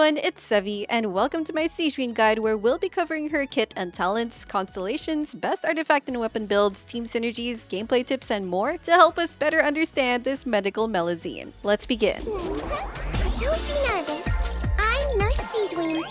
everyone, it's Sevy, and welcome to my Sigewinne guide where we'll be covering her kit and talents, constellations, best artifact and weapon builds, team synergies, gameplay tips, and more to help us better understand this medical melazine. Let's begin. Don't be nervous. I'm Nurse Sigewinne.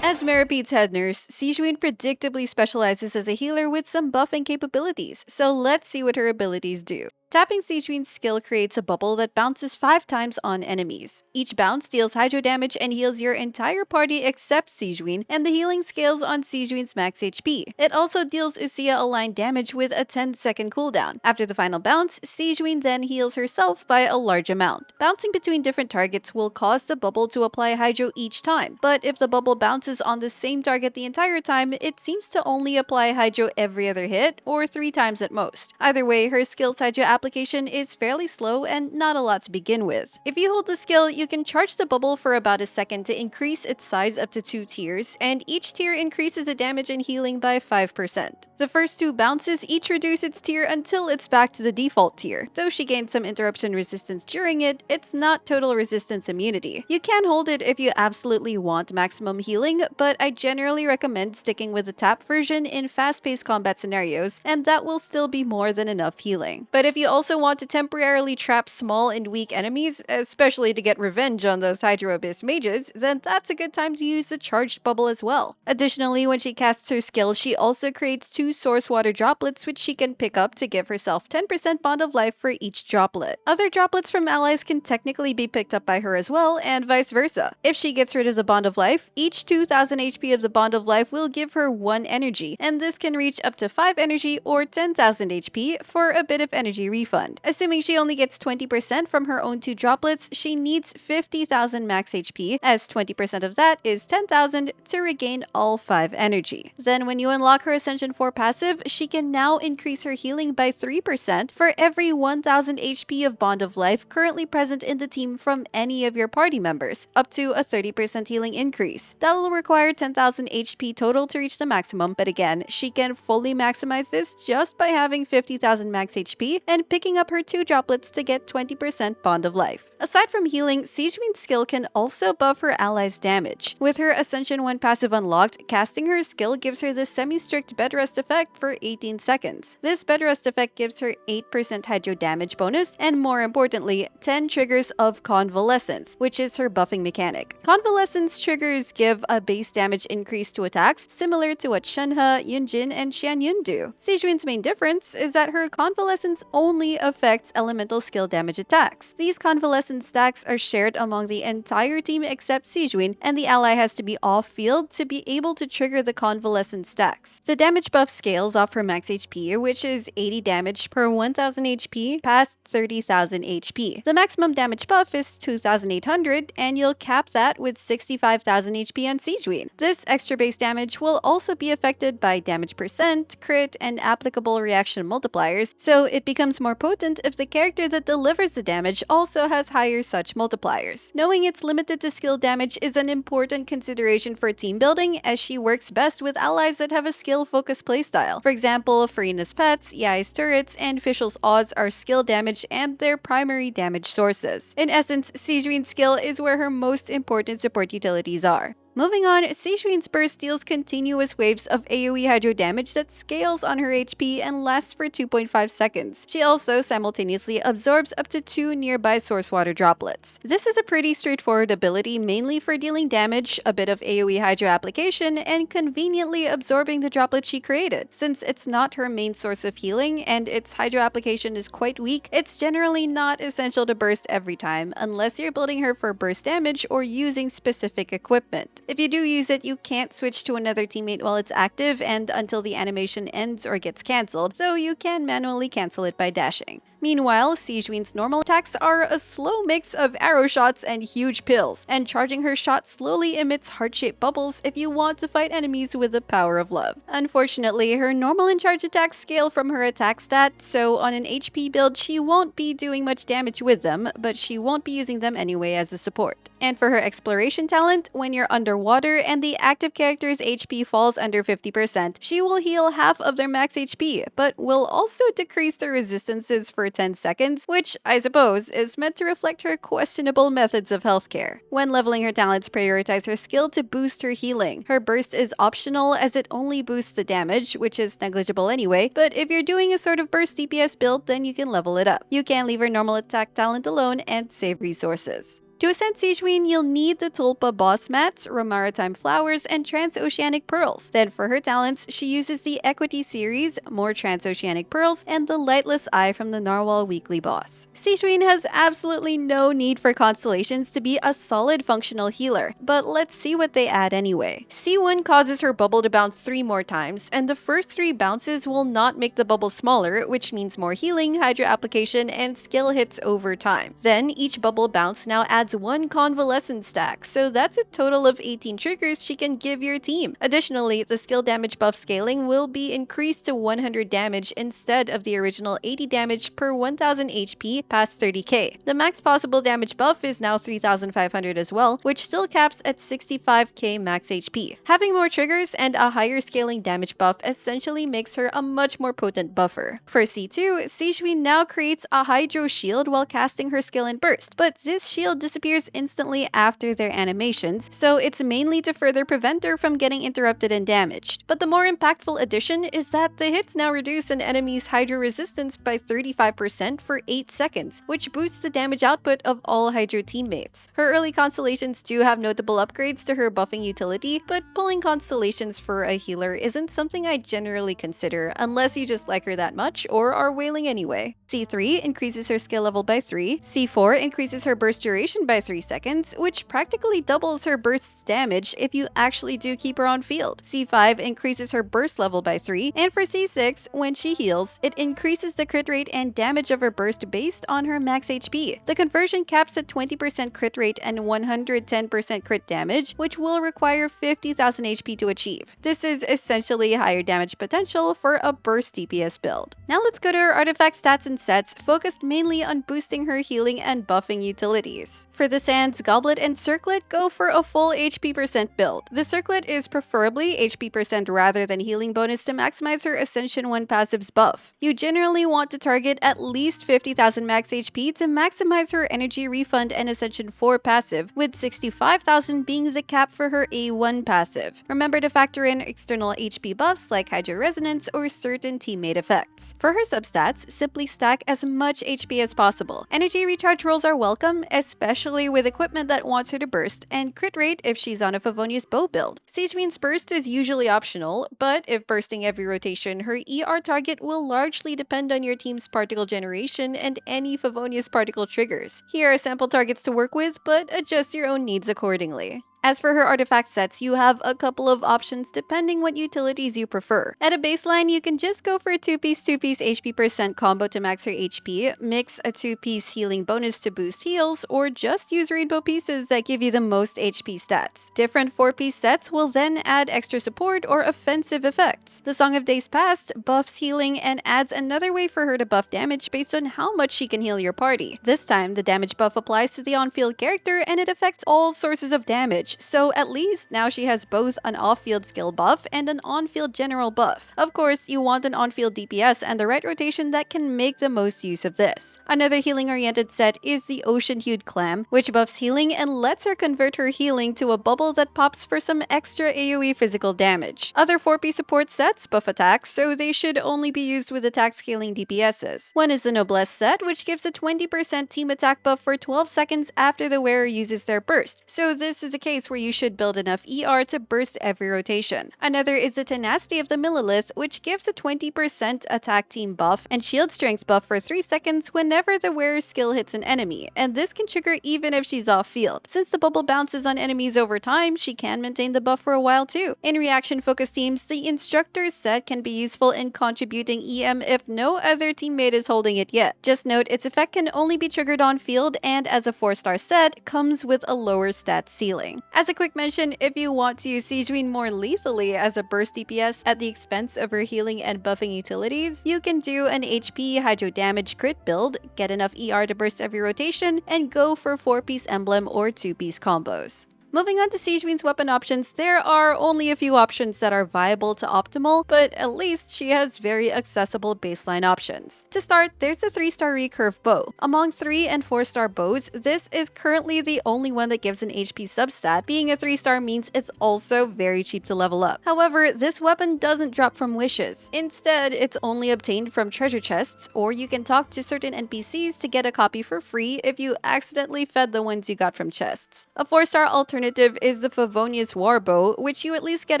As Merapede's head nurse, Sigewinne predictably specializes as a healer with some buffing capabilities, so let's see what her abilities do. Tapping Sigewinne's skill creates a bubble that bounces 5 times on enemies. Each bounce deals hydro damage and heals your entire party except Sigewinne, and the healing scales on Sigewinne's max HP. It also deals Usia-aligned damage with a 10-second cooldown. After the final bounce, Sigewinne then heals herself by a large amount. Bouncing between different targets will cause the bubble to apply hydro each time, but if the bubble bounces on the same target the entire time, it seems to only apply hydro every other hit, or 3 times at most. Either way, her skill's hydro application is fairly slow and not a lot to begin with. If you hold the skill, you can charge the bubble for about a second to increase its size up to 2 tiers, and each tier increases the damage and healing by 5%. The first 2 bounces each reduce its tier until it's back to the default tier. Though she gains some interruption resistance during it, it's not total resistance immunity. You can hold it if you absolutely want maximum healing, but I generally recommend sticking with the tap version in fast-paced combat scenarios, and that will still be more than enough healing. But if you also want to temporarily trap small and weak enemies, especially to get revenge on those Hydro Abyss mages, then that's a good time to use the charged bubble as well. Additionally, when she casts her skill, she also creates 2 source water droplets which she can pick up to give herself 10% bond of life for each droplet. Other droplets from allies can technically be picked up by her as well, and vice versa. If she gets rid of the bond of life, each 2000 HP of the bond of life will give her 1 energy, and this can reach up to 5 energy or 10,000 HP for a bit of energy refund. Assuming she only gets 20% from her own 2 droplets, she needs 50,000 max HP, as 20% of that is 10,000 to regain all 5 energy. Then when you unlock her Ascension 4 passive, she can now increase her healing by 3% for every 1000 HP of bond of life currently present in the team from any of your party members, up to a 30% healing increase. That will require 10,000 HP total to reach the maximum, but again, she can fully maximize this just by having 50,000 max HP and picking up her 2 droplets to get 20% bond of life. Aside from healing, Sigewinne's skill can also buff her allies' damage. With her Ascension 1 passive unlocked, casting her skill gives her the semi-strict bed rest effect for 18 seconds. This bed rest effect gives her 8% hydro damage bonus, and more importantly, 10 triggers of convalescence, which is her buffing mechanic. Convalescence triggers give a base damage increase to attacks, similar to what Shenhe, Yunjin, and Xianyun do. Sigewinne's main difference is that her convalescence only affects elemental skill damage attacks. These convalescence stacks are shared among the entire team except Sigewinne, and the ally has to be off-field to be able to trigger the convalescence stacks. The damage buff scales off her max HP, which is 80 damage per 1000 HP past 30,000 HP. The maximum damage buff is 2,800, and you'll cap that with 65,000 HP on Sigewinne. This extra base damage will also be affected by damage percent, crit, and applicable reaction multipliers, so it becomes more potent if the character that delivers the damage also has higher such multipliers. Knowing it's limited to skill damage is an important consideration for team building, as she works best with allies that have a skill-focused playstyle. For example, Farina's pets, Yai's turrets, and Fischl's Oz are skill damage and their primary damage sources. In essence, Sigewinne's skill is where her most important support utilities are. Moving on, Sigewinne's burst deals continuous waves of AoE hydro damage that scales on her HP and lasts for 2.5 seconds. She also simultaneously absorbs up to 2 nearby source water droplets. This is a pretty straightforward ability, mainly for dealing damage, a bit of AoE hydro application, and conveniently absorbing the droplet she created. Since it's not her main source of healing and its hydro application is quite weak, it's generally not essential to burst every time, unless you're building her for burst damage or using specific equipment. If you do use it, you can't switch to another teammate while it's active and until the animation ends or gets cancelled, so you can manually cancel it by dashing. Meanwhile, Sigewinne's normal attacks are a slow mix of arrow shots and huge pills, and charging her shot slowly emits heart-shaped bubbles if you want to fight enemies with the power of love. Unfortunately, her normal and charge attacks scale from her attack stat, so on an HP build she won't be doing much damage with them, but she won't be using them anyway as a support. And for her exploration talent, when you're underwater and the active character's HP falls under 50%, she will heal half of their max HP, but will also decrease their resistances for for 10 seconds, which I suppose is meant to reflect her questionable methods of healthcare. When leveling her talents, prioritize her skill to boost her healing. Her burst is optional as it only boosts the damage, which is negligible anyway, but if you're doing a sort of burst DPS build, then you can level it up. You can leave her normal attack talent alone and save resources. To ascend Sigewinne, you'll need the Tulpa Boss Mats, Romaritime Flowers, and Transoceanic Pearls. Then for her talents, she uses the Equity series, more Transoceanic Pearls, and the Lightless Eye from the Narwhal Weekly Boss. Sigewinne has absolutely no need for Constellations to be a solid functional healer, but let's see what they add anyway. C1 causes her bubble to bounce 3 more times, and the first 3 bounces will not make the bubble smaller, which means more healing, Hydra application, and skill hits over time. Then each bubble bounce now adds 1 convalescence stack, so that's a total of 18 triggers she can give your team. Additionally, the skill damage buff scaling will be increased to 100 damage instead of the original 80 damage per 1000 HP past 30k. The max possible damage buff is now 3500 as well, which still caps at 65k max HP. Having more triggers and a higher scaling damage buff essentially makes her a much more potent buffer. For C2, Sigewinne now creates a Hydro Shield while casting her skill in Burst, but this shield disappears instantly after their animations, so it's mainly to further prevent her from getting interrupted and damaged. But the more impactful addition is that the hits now reduce an enemy's Hydro resistance by 35% for 8 seconds, which boosts the damage output of all Hydro teammates. Her early Constellations do have notable upgrades to her buffing utility, but pulling Constellations for a healer isn't something I generally consider unless you just like her that much or are wailing anyway. C3 increases her skill level by 3, C4 increases her burst duration by 3 seconds, which practically doubles her burst's damage if you actually do keep her on field. C5 increases her burst level by 3, and for C6, when she heals, it increases the crit rate and damage of her burst based on her max HP. The conversion caps at 20% crit rate and 110% crit damage, which will require 50,000 HP to achieve. This is essentially higher damage potential for a burst DPS build. Now let's go to her artifact stats and sets, focused mainly on boosting her healing and buffing utilities. For the Sands, Goblet, and Circlet, go for a full HP percent build. The Circlet is preferably HP percent rather than healing bonus to maximize her Ascension 1 passive's buff. You generally want to target at least 50,000 max HP to maximize her Energy Refund and Ascension 4 passive, with 65,000 being the cap for her A1 passive. Remember to factor in external HP buffs like Hydro Resonance or certain teammate effects. For her substats, simply stack as much HP as possible. Energy recharge rolls are welcome, especially with equipment that wants her to burst, and crit rate if she's on a Favonius bow build. Sigewinne's burst is usually optional, but if bursting every rotation, her ER target will largely depend on your team's particle generation and any Favonius particle triggers. Here are sample targets to work with, but adjust your own needs accordingly. As for her artifact sets, you have a couple of options depending what utilities you prefer. At a baseline, you can just go for a 2-piece HP percent combo to max her HP, mix a 2-piece healing bonus to boost heals, or just use rainbow pieces that give you the most HP stats. Different 4-piece sets will then add extra support or offensive effects. The Song of Days Past buffs healing and adds another way for her to buff damage based on how much she can heal your party. This time, the damage buff applies to the on-field character and it affects all sources of damage, so at least now she has both an off-field skill buff and an on-field general buff. Of course, you want an on-field DPS and the right rotation that can make the most use of this. Another healing-oriented set is the Ocean-Hued Clam, which buffs healing and lets her convert her healing to a bubble that pops for some extra AoE physical damage. Other 4-piece support sets buff attacks, so they should only be used with attack scaling DPSs. One is the Noblesse set, which gives a 20% team attack buff for 12 seconds after the wearer uses their burst, so this is a case where you should build enough ER to burst every rotation. Another is the Tenacity of the Millilith, which gives a 20% attack team buff and shield strength buff for 3 seconds whenever the wearer's skill hits an enemy, and this can trigger even if she's off-field. Since the bubble bounces on enemies over time, she can maintain the buff for a while too. In reaction-focused teams, the Instructor's set can be useful in contributing EM if no other teammate is holding it yet. Just note its effect can only be triggered on-field, and as a 4-star set, comes with a lower stat ceiling. As a quick mention, if you want to use Sigewinne more lethally as a burst DPS at the expense of her healing and buffing utilities, you can do an HP Hydro Damage crit build, get enough ER to burst every rotation, and go for 4-piece emblem or 2-piece combos. Moving on to Sigewinne's weapon options, there are only a few options that are viable to optimal, but at least she has very accessible baseline options. To start, there's a 3-star recurve bow. Among 3 and 4-star bows, this is currently the only one that gives an HP substat. Being a 3-star means it's also very cheap to level up. However, this weapon doesn't drop from wishes. Instead, it's only obtained from treasure chests, or you can talk to certain NPCs to get a copy for free if you accidentally fed the ones you got from chests. A 4-star alternative is the Favonius Warbow, which you at least get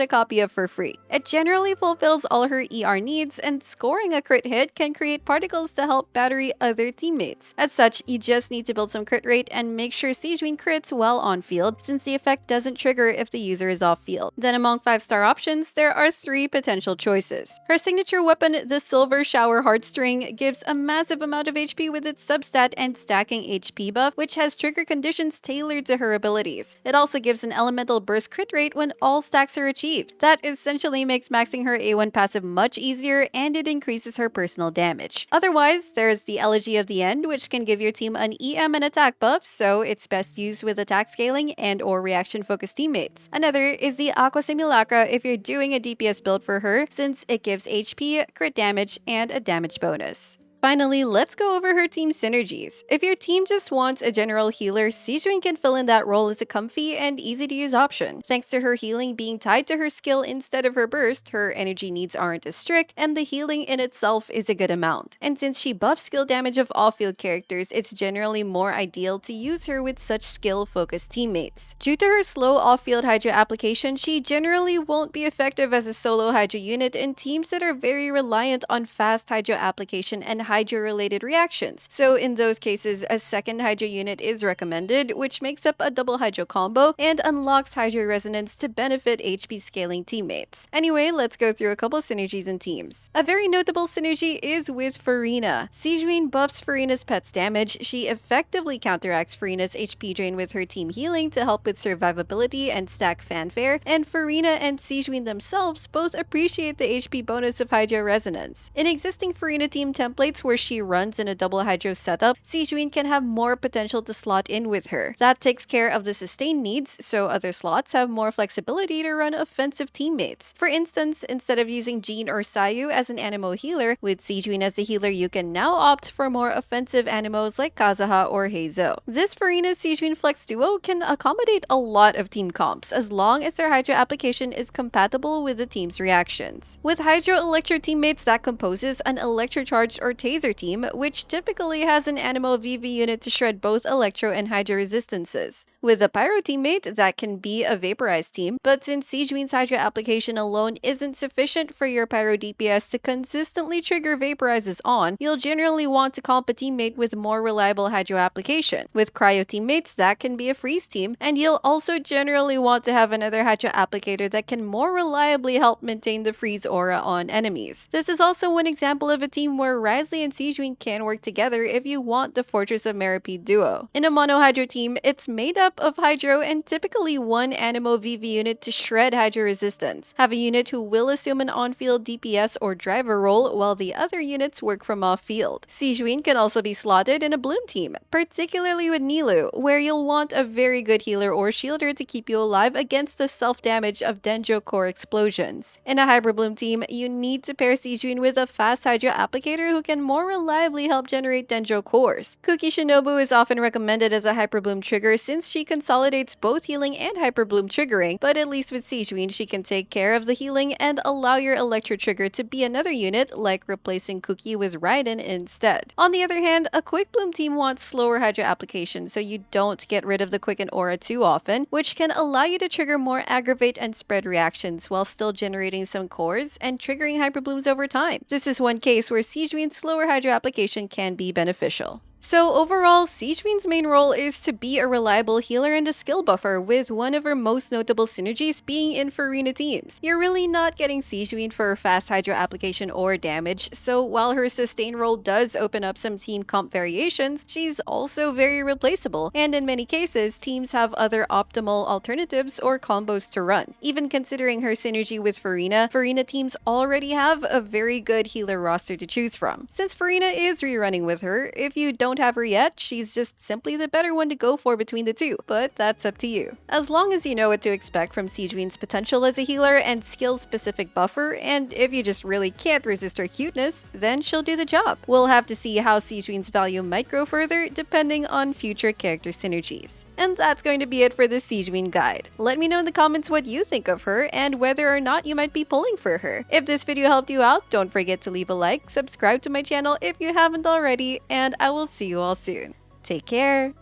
a copy of for free. It generally fulfills all her ER needs, and scoring a crit hit can create particles to help battery other teammates. As such, you just need to build some crit rate and make sure Sigewinne crits while on field, since the effect doesn't trigger if the user is off field. Then among 5-star options, there are 3 potential choices. Her signature weapon, the Silver Shower Heartstring, gives a massive amount of HP with its substat and stacking HP buff, which has trigger conditions tailored to her abilities. It also gives an elemental burst crit rate when all stacks are achieved. That essentially makes maxing her A1 passive much easier, and it increases her personal damage. Otherwise, there's the Elegy of the End, which can give your team an EM and attack buff, so it's best used with attack scaling and or reaction focused teammates. Another is the Aqua Simulacra if you're doing a DPS build for her, since it gives HP, crit damage, and a damage bonus. Finally, let's go over her team synergies. If your team just wants a general healer, Sigewinne can fill in that role as a comfy and easy to use option. Thanks to her healing being tied to her skill instead of her burst, her energy needs aren't as strict, and the healing in itself is a good amount. And since she buffs skill damage of off-field characters, it's generally more ideal to use her with such skill-focused teammates. Due to her slow off-field Hydra application, she generally won't be effective as a solo Hydra unit in teams that are very reliant on fast Hydra application and Hydra-related reactions. So in those cases, a second Hydra unit is recommended, which makes up a double Hydra combo and unlocks Hydra resonance to benefit HP scaling teammates. Anyway, let's go through a couple synergies and teams. A very notable synergy is with Furina. Sigewinne buffs Furina's pet's damage. She effectively counteracts Furina's HP drain with her team healing to help with survivability and stack fanfare, and Furina and Sigewinne themselves both appreciate the HP bonus of Hydra resonance. In existing Furina team templates where she runs in a double Hydro setup, Sigewinne can have more potential to slot in with her. That takes care of the sustain needs, so other slots have more flexibility to run offensive teammates. For instance, instead of using Jean or Sayu as an animo healer, with Sigewinne as a healer you can now opt for more offensive animos like Kazuha or Heizo. This Furina Sigewinne Flex duo can accommodate a lot of team comps, as long as their Hydro application is compatible with the team's reactions. With Hydro Electro teammates, that composes an Electrocharged or Taser team, which typically has an Animo VV unit to shred both Electro and Hydro resistances. With a Pyro teammate, that can be a Vaporized team, but since Sigewinne's Hydro application alone isn't sufficient for your Pyro DPS to consistently trigger Vaporizes on, you'll generally want to comp a teammate with more reliable Hydro application. With Cryo teammates, that can be a Freeze team, and you'll also generally want to have another Hydro applicator that can more reliably help maintain the freeze aura on enemies. This is also one example of a team where Wriothesley and Sigewinne can work together if you want the Fortress of Meropide duo. In a mono Hydro team, it's made up of Hydro and typically one Animo VV unit to shred Hydro resistance. Have a unit who will assume an on-field DPS or driver role, while the other units work from off-field. Sigewinne can also be slotted in a Bloom team, particularly with Nilou, where you'll want a very good healer or shielder to keep you alive against the self-damage of Denjo core explosions. In a Hyper Bloom team, you need to pair Sigewinne with a fast Hydro applicator who can more reliably help generate Denjo cores. Kuki Shinobu is often recommended as a Hyper Bloom trigger since she consolidates both healing and Hyper Bloom triggering, but at least with Sigewinne she can take care of the healing and allow your Electro trigger to be another unit, like replacing Kuki with Raiden instead. On the other hand, a Quick Bloom team wants slower Hydro application so you don't get rid of the Quicken aura too often, which can allow you to trigger more aggravate and spread reactions while still generating some cores and triggering Hyper Blooms over time. This is one case where Sigewinne's slower Hydro application can be beneficial. So overall, Sigewinne's main role is to be a reliable healer and a skill buffer, with one of her most notable synergies being in Furina teams. You're really not getting Sigewinne for fast Hydro application or damage, so while her sustain role does open up some team comp variations, she's also very replaceable, and in many cases, teams have other optimal alternatives or combos to run. Even considering her synergy with Furina teams already have a very good healer roster to choose from. Since Furina is rerunning with her, if you don't don't have her yet, she's just simply the better one to go for between the two, but that's up to you. As long as you know what to expect from Sigewinne's potential as a healer and skill-specific buffer, and if you just really can't resist her cuteness, then she'll do the job. We'll have to see how Sigewinne's value might grow further depending on future character synergies. And that's going to be it for this Sigewinne guide. Let me know in the comments what you think of her and whether or not you might be pulling for her. If this video helped you out, don't forget to leave a like, subscribe to my channel if you haven't already, and I will see you all soon. Take care!